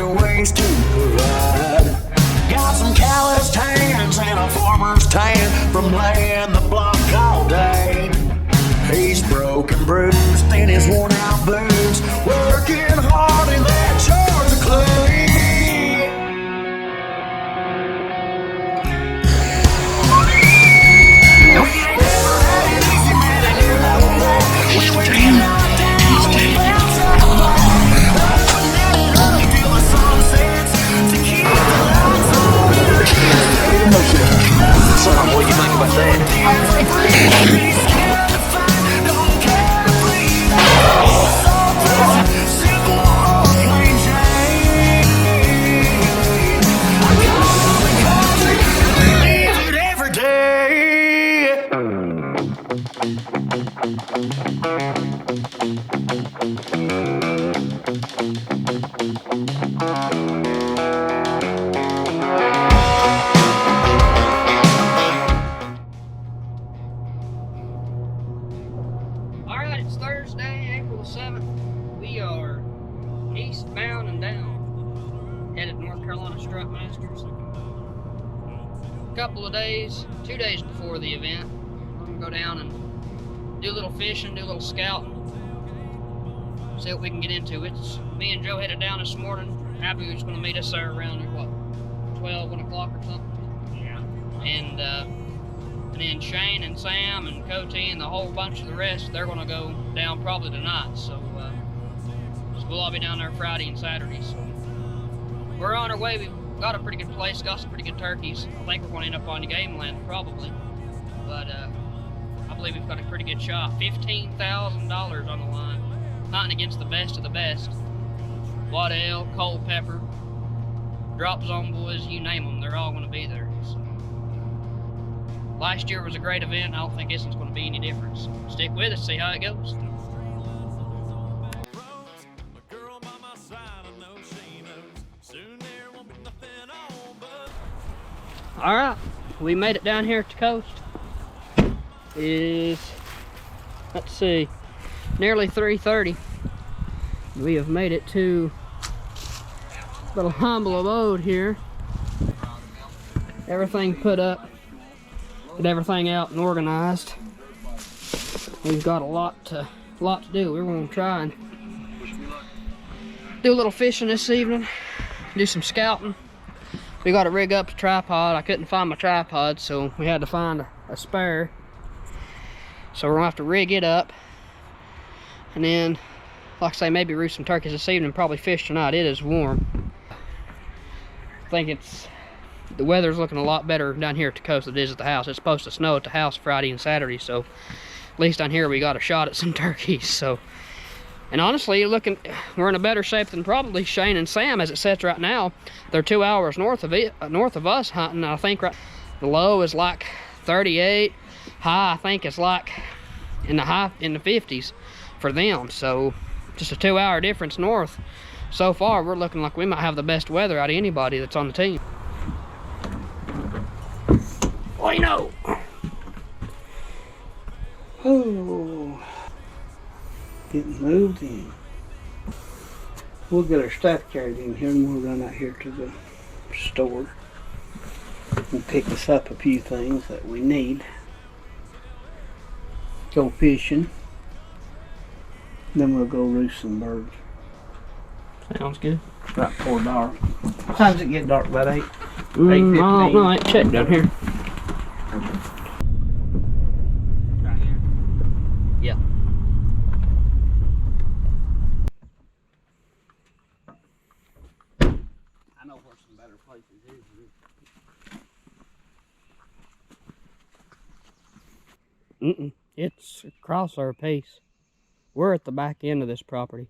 trophy ways to provide. Got some calloused hands and a farmer's tan from laying the block all day. He's broken, bruised in his worn out boots, working hard in that Georgia clay. So, what do you think about that? Alright, it's Thursday, April the 7th. We are eastbound and down, headed to North Carolina Strut Masters. A couple of days, 2 days before the event, we're going to go down and do a little fishing, do a little scouting, see what we can get into. It's me and Joe headed down this morning. Abby was going to meet us there around, what, 12, 1 o'clock or something? Yeah. And then Shane and Sam and Coty and the whole bunch of the rest, they're going to go down probably tonight. So we'll all be down there Friday and Saturday. So we're on our way. We've got a pretty good place, got some pretty good turkeys. I think we're going to end up on the game land probably. But I believe we've got a pretty good shot. $15,000 on the line. Hunting against the best of the best. Waddell, Culpeper, Drop Zone boys, you name them, they're all going to be there. So, last year was a great event. I don't think this one's going to be any different. So stick with us, see how it goes. All right, we made it down here at the coast. Let's see, nearly 3:30. We have made it to a little humble abode here. Everything put up, get everything out and organized. We've got a lot to do. We're going to try and do a little fishing this evening, do some scouting. We got to rig up the tripod. I couldn't find my tripod, so we had to find a spare. So we're gonna have to rig it up, and then, like I say, maybe roost some turkeys this evening. Probably fish tonight. It is warm. I think the weather's looking a lot better down here at the coast than it is at the house. It's supposed to snow at the house Friday and Saturday, so at least down here we got a shot at some turkeys. So, and honestly, we're in a better shape than probably Shane and Sam as it sits right now. They're 2 hours north of us hunting. I think the low is like 38. High, I think, is like in the 50s for them. So just a 2 hour difference north. So far, we're looking like we might have the best weather out of anybody that's on the team. Oh, you know. Oh, getting moved in. We'll get our stuff carried in here and we'll run out here to the store and pick us up a few things that we need. Go fishing. Then we'll go roost some birds. Sounds good. About 4 dark. What time does it get dark? About 8? 8:15. No, I ain't checked down here. Right here. Yeah. I know where some better places is. It's across our pace. We're at the back end of this property.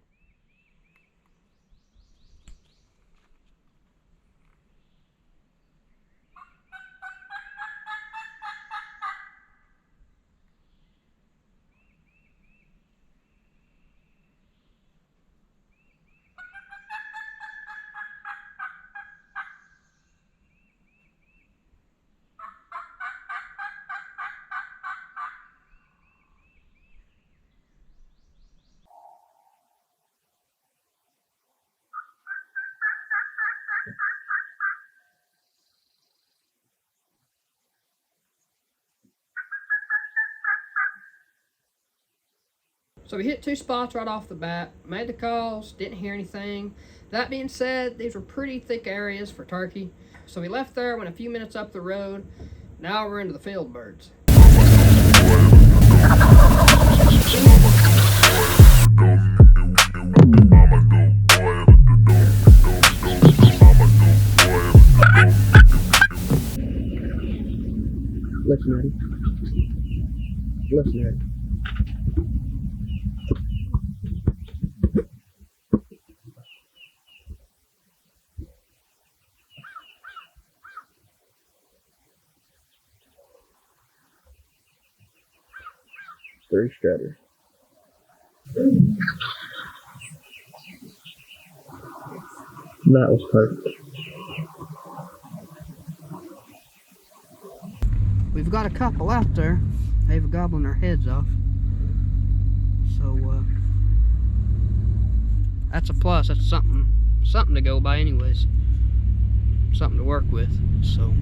So we hit 2 spots right off the bat, made the calls, didn't hear anything. That being said, these were pretty thick areas for turkey. So we left there, went a few minutes up the road. Now we're into the field birds. Listen, Eddie. Listen, Eddie. Three strutters. That was perfect. We've got a couple out there. They've gobbling their heads off. So that's a plus. That's something to go by anyways. Something to work with. So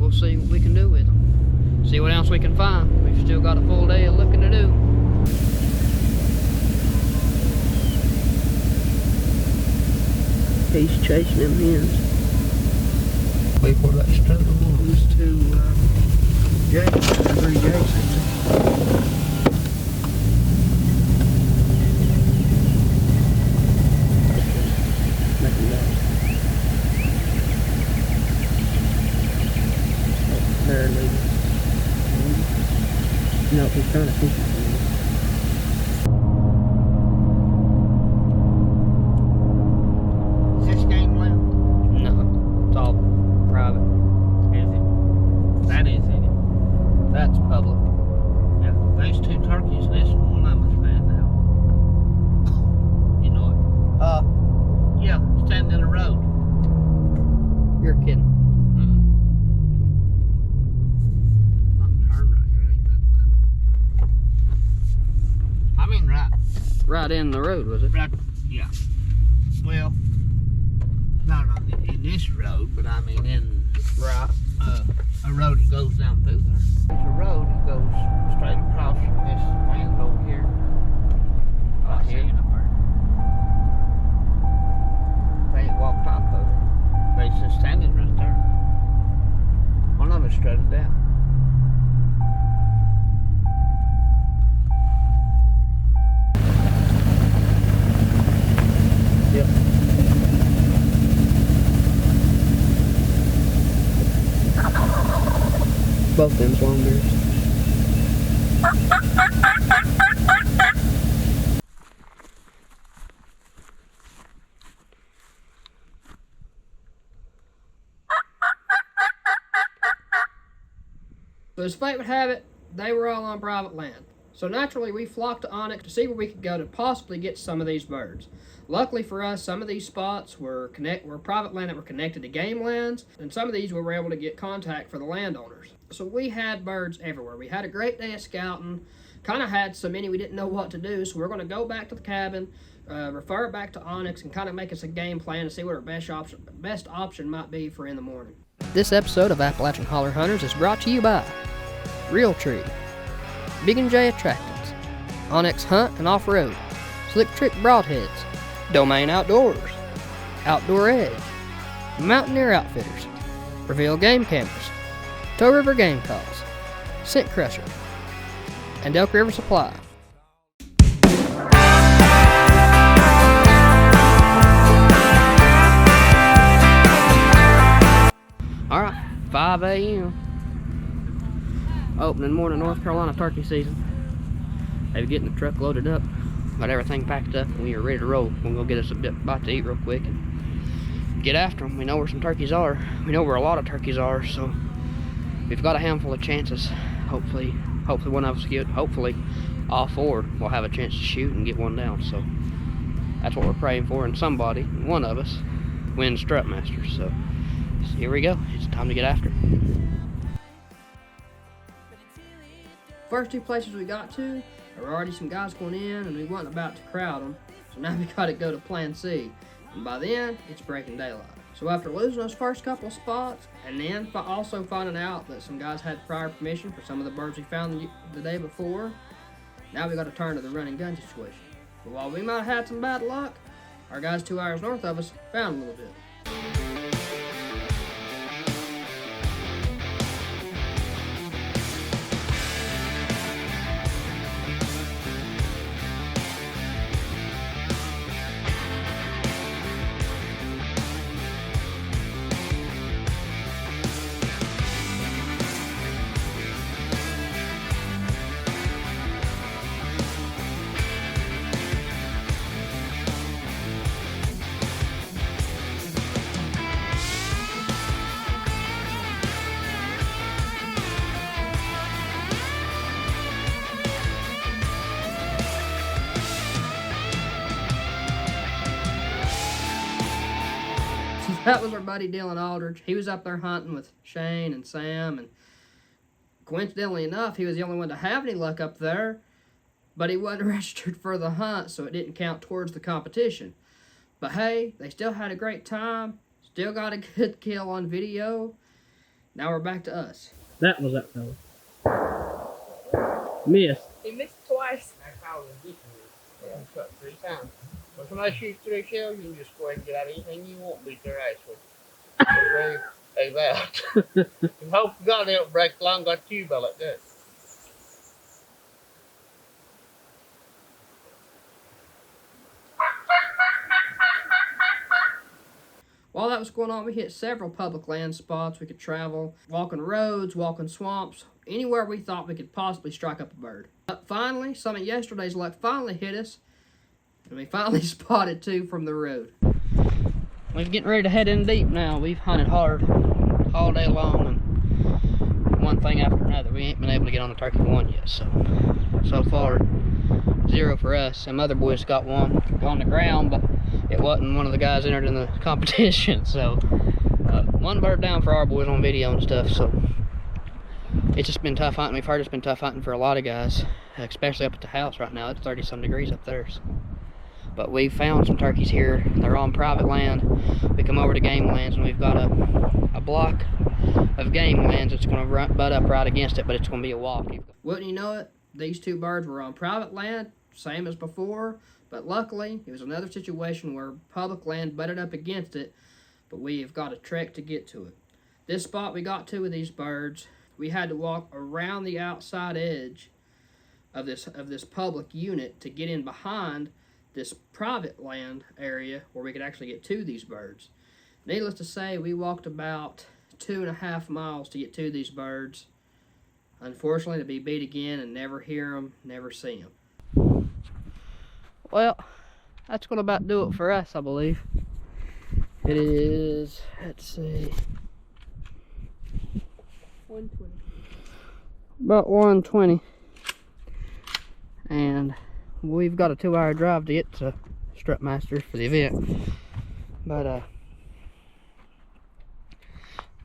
we'll see what we can do with them. See what else we can find. We've still got a full day of looking to do. He's chasing them hens. Wait for that strutter. These two jakes, 3 jakes. Nothing there. Oh, they're leaving. No, he's trying to fish it. Is this game land? No, it's all private. Is it? That is, isn't it? That's public. Yeah, those 2 turkeys, this one I must find out. You know it? Yeah, standing in the road. You're kidding. Right in the road, was it? Right, yeah. Well, not in this road, but I mean in a road that goes down through there. There's a road that goes straight across from this land over here. Right here. They ain't walked off of it. They just standing right there. One of them strutted out. Yep. Both them long bears. So as fate would have it, they were all on private land. So naturally we flocked to Onyx to see where we could go to possibly get some of these birds. Luckily for us, some of these spots were private land that were connected to game lands, and some of these we were able to get contact for the landowners. So we had birds everywhere. We had a great day of scouting, kind of had so many we didn't know what to do, so we're going to go back to the cabin, refer it back to Onyx, and kind of make us a game plan to see what our best option might be for in the morning. This episode of Appalachian Holler Hunters is brought to you by Real Tree, Big and J Attractants, Onyx Hunt and Off-Road, Slick Trick Broadheads, Domain Outdoors, Outdoor Edge, Mountaineer Outfitters, Reveal Game Cameras, Toe River Game Calls, Scent Crusher, and Elk River Supply. Alright, 5 a.m. Opening morning North Carolina turkey season. They were getting the truck loaded up, got everything packed up, and we are ready to roll. We'll go get us a bite to eat real quick and get after them. We know where some turkeys are. We know where a lot of turkeys are, so we've got a handful of chances. Hopefully one of us hopefully all 4 will have a chance to shoot and get one down. So that's what we're praying for, and somebody, one of us, wins Strut Masters. So here we go. It's time to get after it. First 2 places we got to, there were already some guys going in, and we wasn't about to crowd them. So now we got to go to Plan C, and by then it's breaking daylight. So after losing those first couple spots, and then also finding out that some guys had prior permission for some of the birds we found the day before, Now we got to turn to the running gun situation. But while we might have had some bad luck, our guys 2 hours north of us found a little bit. That was our buddy Dylan Aldridge. He was up there hunting with Shane and Sam, and coincidentally enough, he was the only one to have any luck up there, but he wasn't registered for the hunt, so it didn't count towards the competition. But hey, they still had a great time, still got a good kill on video. Now we're back to us. That was that fella. Missed. He missed twice. I found him deep. Yeah, shot 3 times. When somebody shoots 3 shells, you can just go ahead and get out anything you want, beat their ass with. They've out. And hope to God they don't break the long got tube like that. While that was going on, we hit several public land spots we could travel, walking roads, walking swamps, anywhere we thought we could possibly strike up a bird. But finally, some of yesterday's luck finally hit us, and we finally spotted 2 from the road. We're getting ready to head in deep now. We've hunted hard all day long, and one thing after another. We ain't been able to get on the turkey one yet, so far 0 for us. Some other boys got one on the ground, but it wasn't one of the guys entered in the competition. So one bird down for our boys on video and stuff. So it's just been tough hunting. We've heard it's been tough hunting for a lot of guys, especially up at the house right now. It's 30-some degrees up there. So. But we've found some turkeys here. They're on private land. We come over to game lands, and we've got a block of game lands that's going to butt up right against it, but it's going to be a walk. Wouldn't you know it, these 2 birds were on private land, same as before, but luckily it was another situation where public land butted up against it, but we've got a trek to get to it. This spot we got to with these birds, we had to walk around the outside edge of this public unit to get in behind this private land area where we could actually get to these birds. Needless to say, we walked about 2.5 miles to get to these birds. Unfortunately, to be beat again and never hear them, never see them. Well, that's going to about do it for us, I believe. It is, let's see, 1:20. About 1:20. And we've got a 2-hour drive to get to Strut Masters for the event. But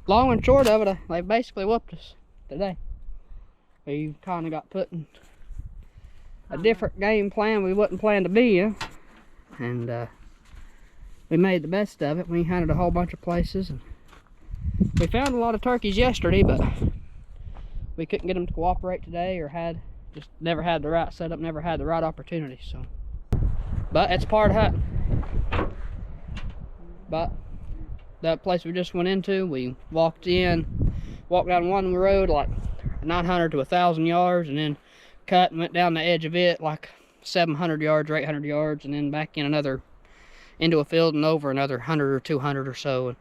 long and short of it, they basically whooped us today. We kind of got put in a different game plan we wasn't planning to be in, and we made the best of it. We hunted a whole bunch of places, and we found a lot of turkeys yesterday, but we couldn't get them to cooperate today, or just never had the right setup, never had the right opportunity. So, but it's part of hunting. But that place we just went into, we walked down one road like 900 to 1,000 yards, and then cut and went down the edge of it like 700 yards or 800 yards, and then back in into a field and over another 100 or 200 or so,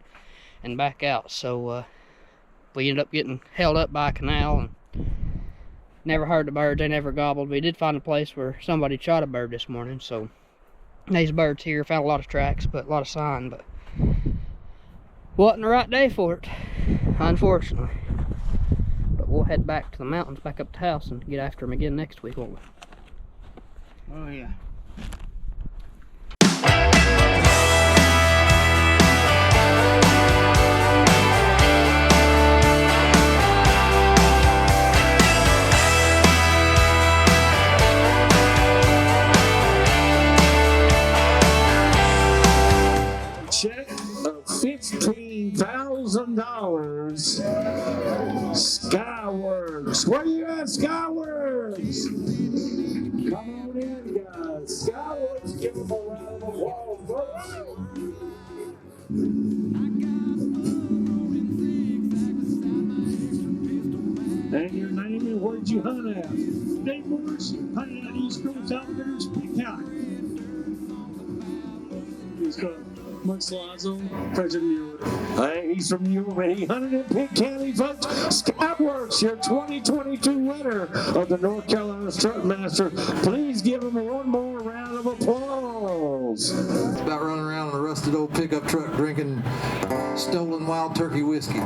and back out. So we ended up getting held up by a canal, and never heard the birds. They never gobbled. We did find a place where somebody shot a bird this morning, so these birds here found a lot of tracks, but a lot of sign, but wasn't the right day for it, unfortunately. But we'll head back to the mountains, back up to the house, and get after them again next week, won't we? Oh yeah. Check of $15,000. Skyworks. Where you at, Skyworks? Scott, let's give him a round of applause, folks. And your name and where'd you hunt at? Dave Morris, hunting at East Coast Outfitters, Pick County. He's got Mike Salazzo, President New York. He's from New York, and he hunted in Pitt County, folks. Skyworks, your 2022 winner of the North Carolina Strut Masters. Please give him one more round of applause. It's about running around in a rusted old pickup truck drinking stolen wild turkey whiskey.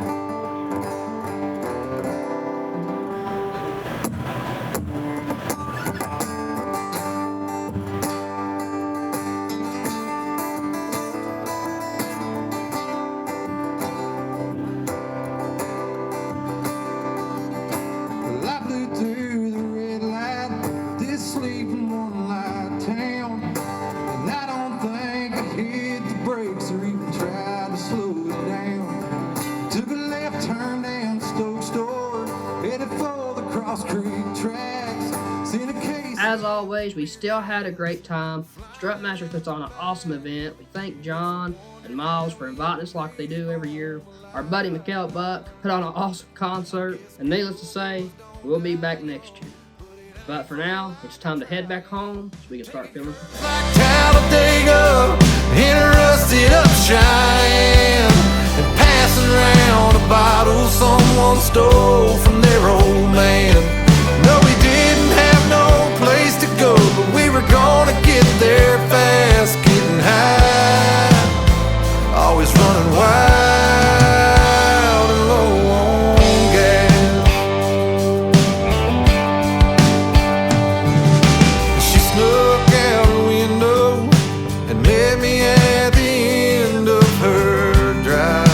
As always, we still had a great time. Strut Masters puts on an awesome event. We thank John and Miles for inviting us like they do every year. Our buddy Mikkel Buck put on an awesome concert. And needless to say, we'll be back next year. But for now, it's time to head back home so we can start filming. Like Talladega in a rusted up Cheyenne, and passing around a bottle someone stole from their old man. No, we didn't have no place to go, but we were gonna get there fast, getting high, always running wild and low on gas. She snuck out a window and met me at the end of her drive.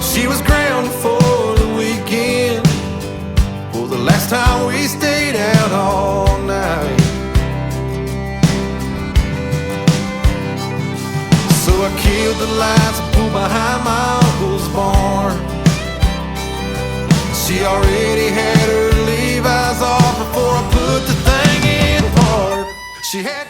She was grounded for the weekend, for the last time we stayed out all night. So I killed the lights and pulled behind my uncle's barn. She already had her Levi's off before I put the thing in park. She had